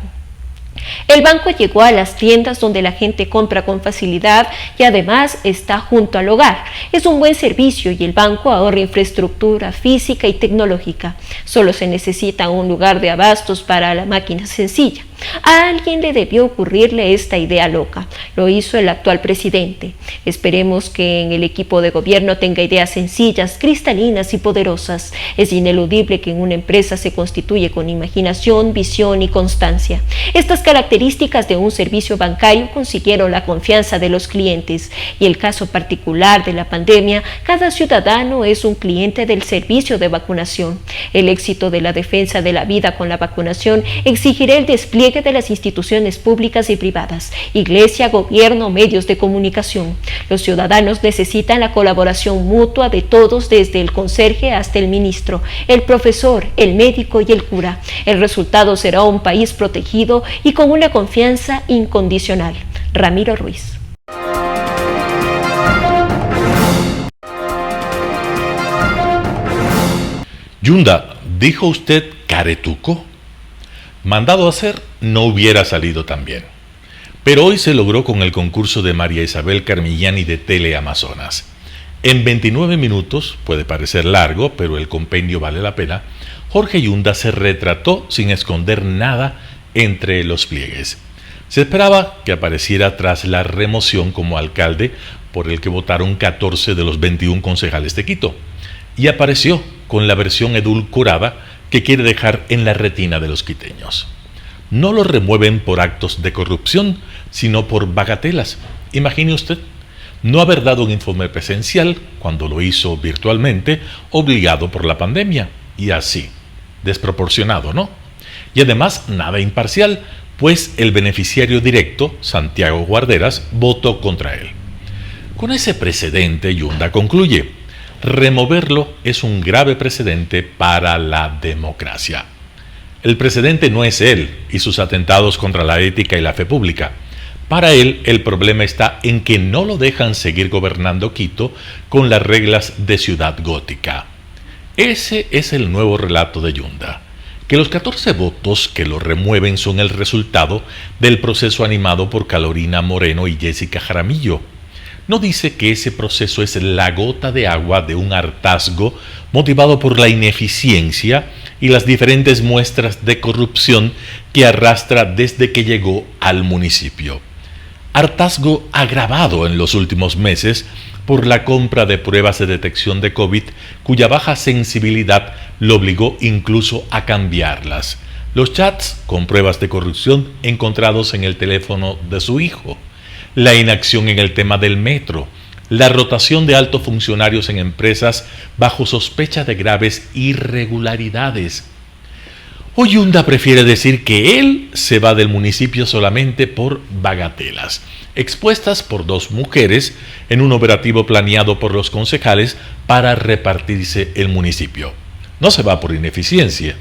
El banco llegó a las tiendas donde la gente compra con facilidad y además está junto al hogar. Es un buen servicio y el banco ahorra infraestructura física y tecnológica. Solo se necesita un lugar de abastos para la máquina sencilla. A alguien le debió ocurrirle esta idea loca. Lo hizo el actual presidente. Esperemos que en el equipo de gobierno tenga ideas sencillas, cristalinas y poderosas. Es ineludible que en una empresa se constituye con imaginación, visión y constancia. Estas características de un servicio bancario consiguieron la confianza de los clientes y el caso particular de la pandemia, cada ciudadano es un cliente del servicio de vacunación. El éxito de la defensa de la vida con la vacunación exigirá el despliegue de las instituciones públicas y privadas, iglesia, gobierno, medios de comunicación. Los ciudadanos necesitan la colaboración mutua de todos, desde el conserje hasta el ministro, el profesor, el médico y el cura. El resultado será un país protegido y con una confianza incondicional. Ramiro Ruiz. Yunda, ¿dijo usted caretuco? Mandado a hacer, no hubiera salido tan bien. Pero hoy se logró con el concurso de María Isabel Carmillani de Teleamazonas. En 29 minutos, puede parecer largo, pero el compendio vale la pena, Jorge Yunda se retrató sin esconder nada entre los pliegues. Se esperaba que apareciera tras la remoción como alcalde por el que votaron 14 de los 21 concejales de Quito. Y apareció con la versión edulcorada que quiere dejar en la retina de los quiteños. No lo remueven por actos de corrupción, sino por bagatelas. Imagine usted, no haber dado un informe presencial cuando lo hizo virtualmente, obligado por la pandemia, y así, desproporcionado, ¿no? Y además nada imparcial, pues el beneficiario directo, Santiago Guarderas, votó contra él. Con ese precedente, Yunda concluye: removerlo es un grave precedente para la democracia. El precedente no es él y sus atentados contra la ética y la fe pública. Para él, el problema está en que no lo dejan seguir gobernando Quito con las reglas de ciudad gótica. Ese es el nuevo relato de Yunda, que los 14 votos que lo remueven son el resultado del proceso animado por Carolina Moreno y Jessica Jaramillo. No dice que ese proceso es la gota de agua de un hartazgo motivado por la ineficiencia y las diferentes muestras de corrupción que arrastra desde que llegó al municipio. Hartazgo agravado en los últimos meses por la compra de pruebas de detección de COVID, cuya baja sensibilidad lo obligó incluso a cambiarlas. Los chats con pruebas de corrupción encontrados en el teléfono de su hijo. La inacción en el tema del metro, la rotación de altos funcionarios en empresas bajo sospecha de graves irregularidades. Yunda prefiere decir que él se va del municipio solamente por bagatelas, expuestas por 2 mujeres en un operativo planeado por los concejales para repartirse el municipio. No se va por ineficiencia,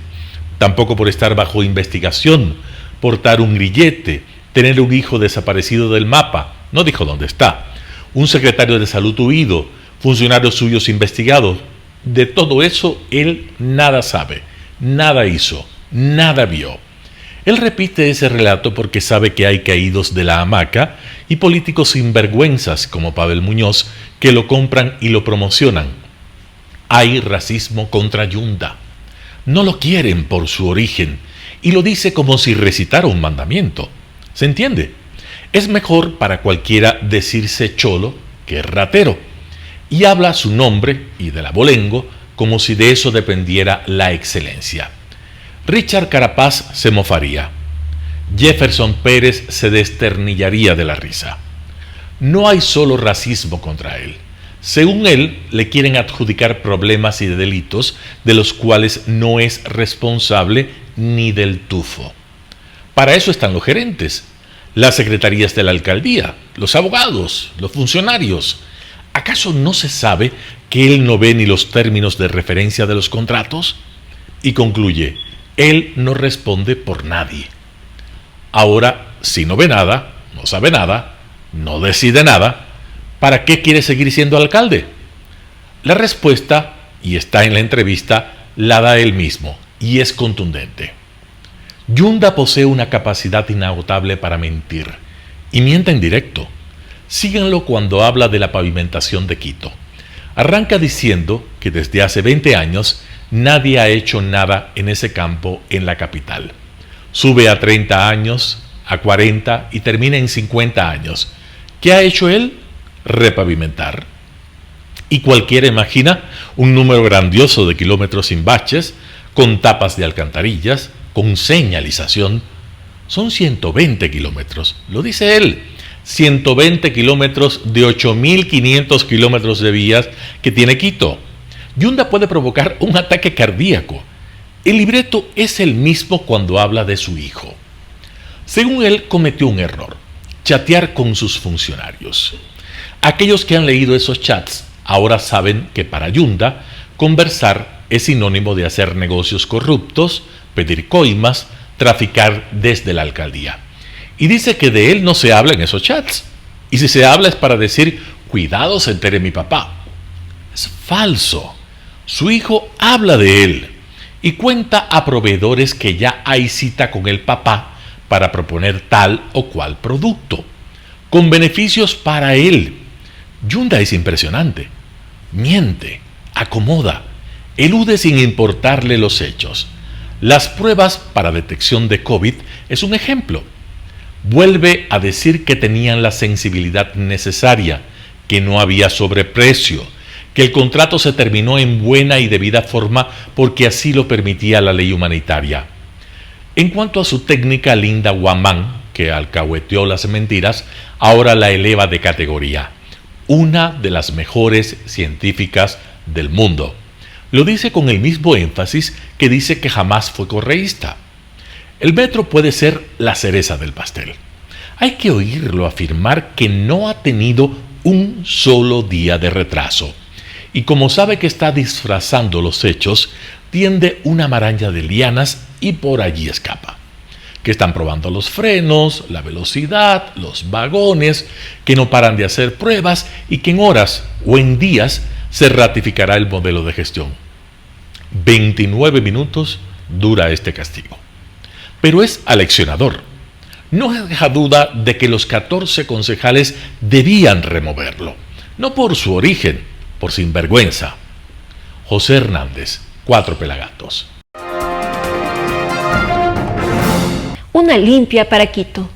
tampoco por estar bajo investigación, portar un grillete, tener un hijo desaparecido del mapa, no dijo dónde está, un secretario de salud huido, funcionarios suyos investigados. De todo eso él nada sabe, nada hizo, nada vio. Él repite ese relato porque sabe que hay caídos de la hamaca y políticos sinvergüenzas como Pavel Muñoz que lo compran y lo promocionan. Hay racismo contra Yunda. No lo quieren por su origen y lo dice como si recitara un mandamiento. ¿Se entiende? Es mejor para cualquiera decirse cholo que ratero, y habla su nombre y del abolengo como si de eso dependiera la excelencia. Richard Carapaz se mofaría. Jefferson Pérez se desternillaría de la risa. No hay solo racismo contra él. Según él, le quieren adjudicar problemas y delitos de los cuales no es responsable ni del tufo. Para eso están los gerentes, las secretarías de la alcaldía, los abogados, los funcionarios. ¿Acaso no se sabe que él no ve ni los términos de referencia de los contratos? Y concluye, él no responde por nadie. Ahora, si no ve nada, no sabe nada, no decide nada, ¿para qué quiere seguir siendo alcalde? La respuesta, y está en la entrevista, la da él mismo, y es contundente. Yunda posee una capacidad inagotable para mentir, y miente en directo. Síganlo cuando habla de la pavimentación de Quito. Arranca diciendo que desde hace 20 años nadie ha hecho nada en ese campo en la capital. Sube a 30 años, a 40 y termina en 50 años. ¿Qué ha hecho él? Repavimentar. Y cualquiera imagina un número grandioso de kilómetros sin baches, con tapas de alcantarillas, con señalización. Son 120 kilómetros, lo dice él. 120 kilómetros de 8.500 kilómetros de vías que tiene Quito. Yunda puede provocar un ataque cardíaco. El libreto es el mismo cuando habla de su hijo. Según él, cometió un error: chatear con sus funcionarios. Aquellos que han leído esos chats ahora saben que para Yunda, conversar es sinónimo de hacer negocios corruptos, pedir coimas, traficar desde la alcaldía. Y dice que de él no se habla en esos chats. Y si se habla es para decir, cuidado, se entere mi papá. Es falso. Su hijo habla de él y cuenta a proveedores que ya hay cita con el papá para proponer tal o cual producto, con beneficios para él. Yunda es impresionante. Miente, acomoda, elude sin importarle los hechos. Las pruebas para detección de COVID es un ejemplo. Vuelve a decir que tenían la sensibilidad necesaria, que no había sobreprecio, que el contrato se terminó en buena y debida forma porque así lo permitía la ley humanitaria. En cuanto a su técnica, Linda Guamán, que alcahueteó las mentiras, ahora la eleva de categoría. Una de las mejores científicas del mundo. Lo dice con el mismo énfasis que dice que jamás fue correísta. El metro puede ser la cereza del pastel. Hay que oírlo afirmar que no ha tenido un solo día de retraso. Y como sabe que está disfrazando los hechos, tiende una maraña de lianas y por allí escapa. Que están probando los frenos, la velocidad, los vagones, que no paran de hacer pruebas y que en horas o en días se ratificará el modelo de gestión. 29 minutos dura este castigo. Pero es aleccionador. No deja duda de que los 14 concejales debían removerlo, no por su origen, por sinvergüenza. José Hernández, 4 Pelagatos. Una limpia para Quito.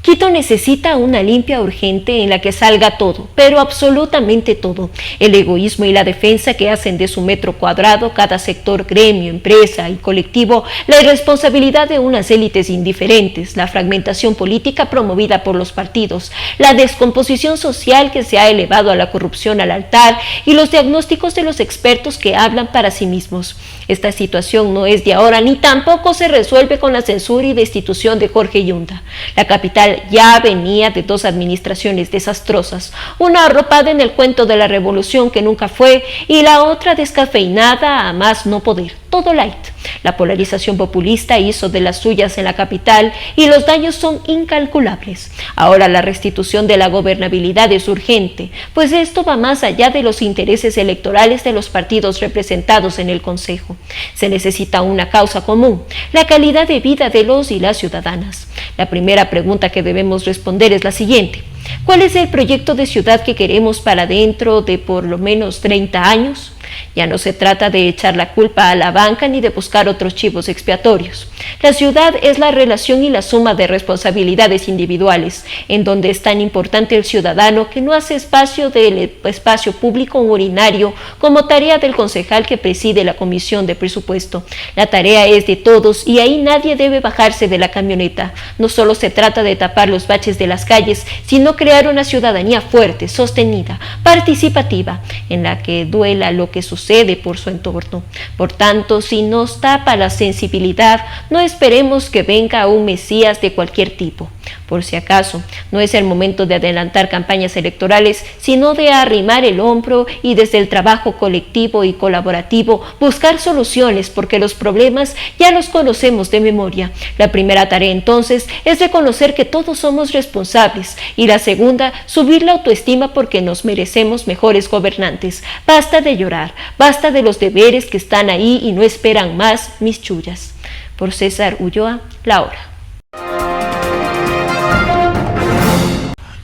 Quito necesita una limpia urgente en la que salga todo, pero absolutamente todo. El egoísmo y la defensa que hacen de su metro cuadrado cada sector, gremio, empresa y colectivo, la irresponsabilidad de unas élites indiferentes, la fragmentación política promovida por los partidos, la descomposición social que se ha elevado a la corrupción al altar y los diagnósticos de los expertos que hablan para sí mismos. Esta situación no es de ahora ni tampoco se resuelve con la censura y destitución de Jorge Yunda. La capital ya venía de 2 administraciones desastrosas, una arropada en el cuento de la revolución que nunca fue y la otra descafeinada a más no poder, todo light. La polarización populista hizo de las suyas en la capital y los daños son incalculables. Ahora la restitución de la gobernabilidad es urgente, pues esto va más allá de los intereses electorales de los partidos representados en el Consejo. Se necesita una causa común, la calidad de vida de los y las ciudadanas. La primera pregunta que debemos responder es la siguiente: ¿cuál es el proyecto de ciudad que queremos para dentro de por lo menos 30 años? Ya no se trata de echar la culpa a la banca ni de buscar otros chivos expiatorios. La ciudad es la relación y la suma de responsabilidades individuales, en donde es tan importante el ciudadano que no hace espacio del espacio público urinario como tarea del concejal que preside la comisión de presupuesto. La tarea es de todos y ahí nadie debe bajarse de la camioneta. No solo se trata de tapar los baches de las calles, sino crear una ciudadanía fuerte, sostenida, participativa, en la que duela lo que sucede por su entorno. Por tanto, si nos tapa la sensibilidad, no esperemos que venga un mesías de cualquier tipo. Por si acaso, no es el momento de adelantar campañas electorales, sino de arrimar el hombro y desde el trabajo colectivo y colaborativo buscar soluciones, porque los problemas ya los conocemos de memoria. La primera tarea entonces es reconocer que todos somos responsables y la segunda, subir la autoestima porque nos merecemos mejores gobernantes. Basta de llorar, basta de los deberes que están ahí y no esperan más mis chullas. Por César Ulloa, La Hora.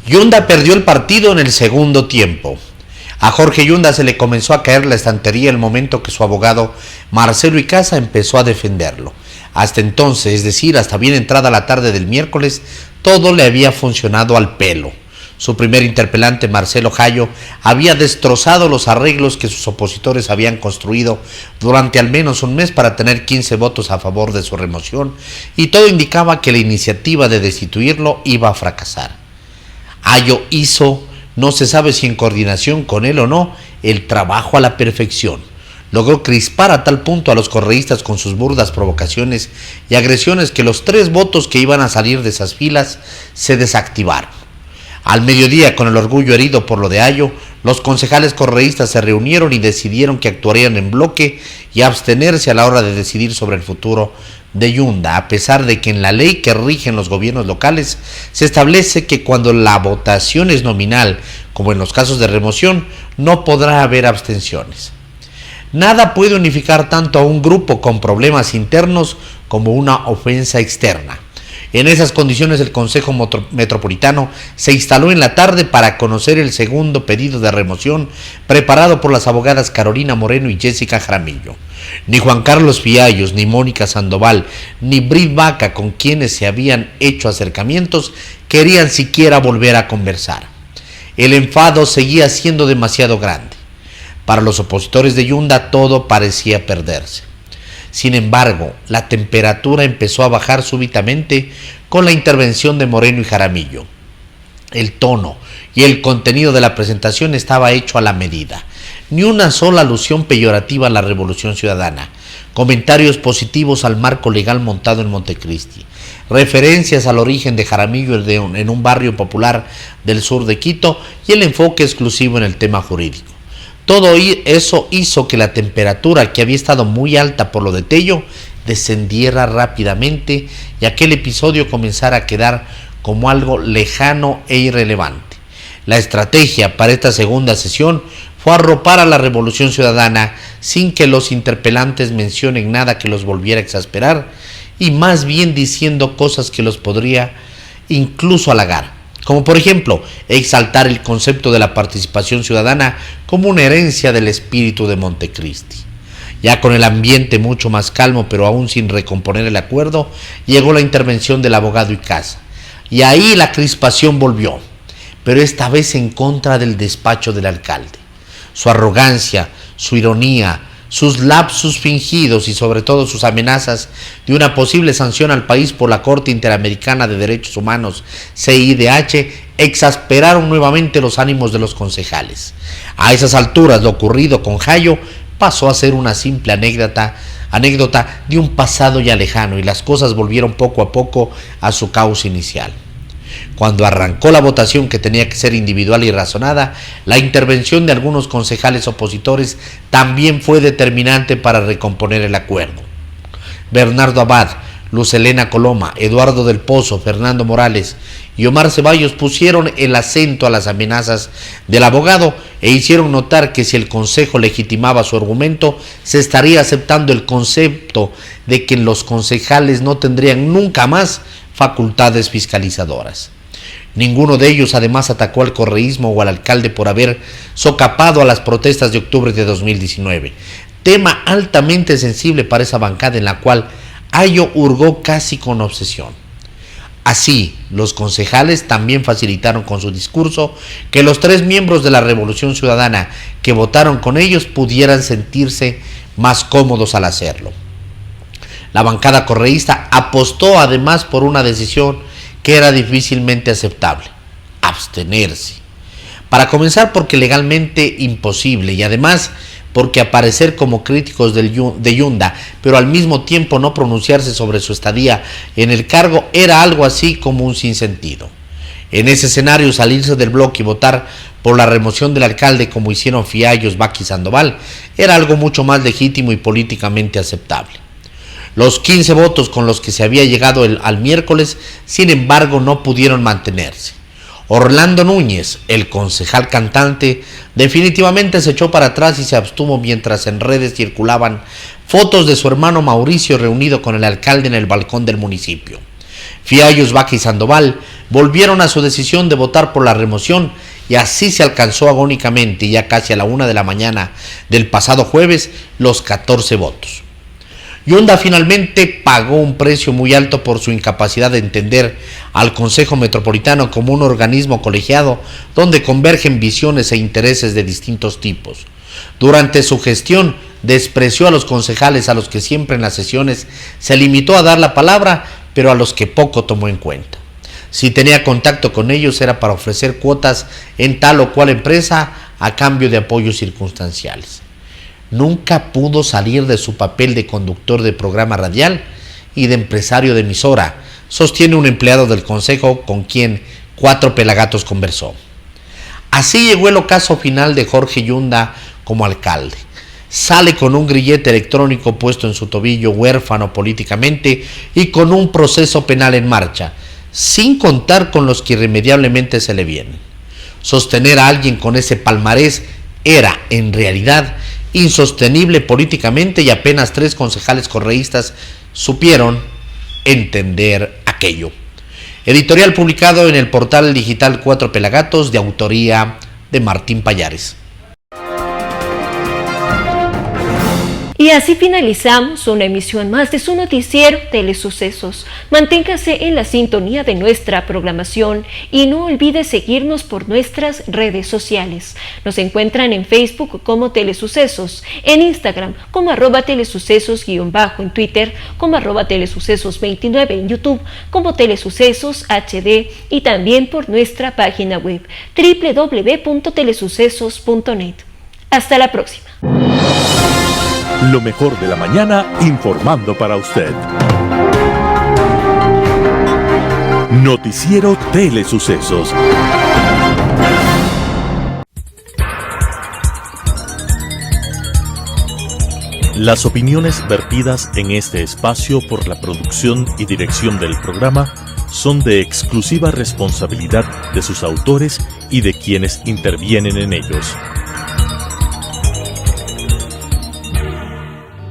Yunda perdió el partido en el segundo tiempo. A Jorge Yunda se le comenzó a caer la estantería el momento que su abogado Marcelo Icaza empezó a defenderlo. Hasta entonces, es decir, hasta bien entrada la tarde del miércoles, todo le había funcionado al pelo. Su primer interpelante, Marcelo Jayo, había destrozado los arreglos que sus opositores habían construido durante al menos un mes para tener 15 votos a favor de su remoción, y todo indicaba que la iniciativa de destituirlo iba a fracasar. Jayo hizo, no se sabe si en coordinación con él o no, el trabajo a la perfección. Logró crispar a tal punto a los correístas con sus burdas provocaciones y agresiones que los 3 votos que iban a salir de esas filas se desactivaron. Al mediodía, con el orgullo herido por lo de Jayo, los concejales correístas se reunieron y decidieron que actuarían en bloque y abstenerse a la hora de decidir sobre el futuro de Yunda, a pesar de que en la ley que rige en los gobiernos locales se establece que cuando la votación es nominal, como en los casos de remoción, no podrá haber abstenciones. Nada puede unificar tanto a un grupo con problemas internos como una ofensa externa. En esas condiciones el Consejo Metropolitano se instaló en la tarde para conocer el segundo pedido de remoción preparado por las abogadas Carolina Moreno y Jessica Jaramillo. Ni Juan Carlos Fiallos, ni Mónica Sandoval, ni Brit Vaca, con quienes se habían hecho acercamientos, querían siquiera volver a conversar. El enfado seguía siendo demasiado grande. Para los opositores de Yunda todo parecía perderse. Sin embargo, la temperatura empezó a bajar súbitamente con la intervención de Moreno y Jaramillo. El tono y el contenido de la presentación estaba hecho a la medida. Ni una sola alusión peyorativa a la Revolución Ciudadana. Comentarios positivos al marco legal montado en Montecristi. Referencias al origen de Jaramillo en un barrio popular del sur de Quito y el enfoque exclusivo en el tema jurídico. Todo eso hizo que la temperatura, que había estado muy alta por lo de Tello, descendiera rápidamente y aquel episodio comenzara a quedar como algo lejano e irrelevante. La estrategia para esta segunda sesión fue arropar a la Revolución Ciudadana sin que los interpelantes mencionen nada que los volviera a exasperar y más bien diciendo cosas que los podría incluso halagar. Como por ejemplo, exaltar el concepto de la participación ciudadana como una herencia del espíritu de Montecristi. Ya con el ambiente mucho más calmo, pero aún sin recomponer el acuerdo, llegó la intervención del abogado Icaza. Y ahí la crispación volvió, pero esta vez en contra del despacho del alcalde. Su arrogancia, su ironía, sus lapsus fingidos y sobre todo sus amenazas de una posible sanción al país por la Corte Interamericana de Derechos Humanos, CIDH, exasperaron nuevamente los ánimos de los concejales. A esas alturas, lo ocurrido con Jayo pasó a ser una simple anécdota de un pasado ya lejano y las cosas volvieron poco a poco a su cauce inicial. Cuando arrancó la votación, que tenía que ser individual y razonada, la intervención de algunos concejales opositores también fue determinante para recomponer el acuerdo. Bernardo Abad, Luz Helena Coloma, Eduardo del Pozo, Fernando Morales y Omar Ceballos pusieron el acento a las amenazas del abogado e hicieron notar que si el Consejo legitimaba su argumento, se estaría aceptando el concepto de que los concejales no tendrían nunca más facultades fiscalizadoras. Ninguno de ellos además atacó al correísmo o al alcalde por haber socapado a las protestas de octubre de 2019, tema altamente sensible para esa bancada en la cual Ayo hurgó casi con obsesión. Así, los concejales también facilitaron con su discurso que los 3 miembros de la Revolución Ciudadana que votaron con ellos pudieran sentirse más cómodos al hacerlo. La bancada correísta apostó además por una decisión que era difícilmente aceptable: abstenerse. Para comenzar, porque legalmente imposible, y además porque aparecer como críticos de Yunda, pero al mismo tiempo no pronunciarse sobre su estadía en el cargo, era algo así como un sinsentido. En ese escenario, salirse del bloque y votar por la remoción del alcalde, como hicieron Fiallos, Vázquez y Sandoval, era algo mucho más legítimo y políticamente aceptable. Los 15 votos con los que se había llegado al miércoles, sin embargo, no pudieron mantenerse. Orlando Núñez, el concejal cantante, definitivamente se echó para atrás y se abstuvo mientras en redes circulaban fotos de su hermano Mauricio reunido con el alcalde en el balcón del municipio. Fiallos, Vázquez y Sandoval volvieron a su decisión de votar por la remoción y así se alcanzó agónicamente, ya casi a la 1 de la mañana del pasado jueves, los 14 votos. Yunda finalmente pagó un precio muy alto por su incapacidad de entender al Consejo Metropolitano como un organismo colegiado donde convergen visiones e intereses de distintos tipos. Durante su gestión despreció a los concejales a los que siempre en las sesiones se limitó a dar la palabra, pero a los que poco tomó en cuenta. Si tenía contacto con ellos era para ofrecer cuotas en tal o cual empresa a cambio de apoyos circunstanciales. Nunca pudo salir de su papel de conductor de programa radial y de empresario de emisora, sostiene un empleado del consejo con quien Cuatro Pelagatos conversó. Así llegó el ocaso final de Jorge Yunda como alcalde. Sale con un grillete electrónico puesto en su tobillo, huérfano políticamente y con un proceso penal en marcha, sin contar con los que irremediablemente se le vienen. Sostener a alguien con ese palmarés era, en realidad, insostenible políticamente y apenas 3 concejales correístas supieron entender aquello. Editorial publicado en el portal digital Cuatro Pelagatos, de autoría de Martín Pallares. Y así finalizamos una emisión más de su noticiero Telesucesos. Manténgase en la sintonía de nuestra programación y no olvide seguirnos por nuestras redes sociales. Nos encuentran en Facebook como Telesucesos, en Instagram como @telesucesos_ en Twitter como @telesucesos29, en YouTube como Telesucesos HD y también por nuestra página web www.telesucesos.net. Hasta la próxima. Lo mejor de la mañana informando para usted. Noticiero Telesucesos. Las opiniones vertidas en este espacio por la producción y dirección del programa son de exclusiva responsabilidad de sus autores y de quienes intervienen en ellos.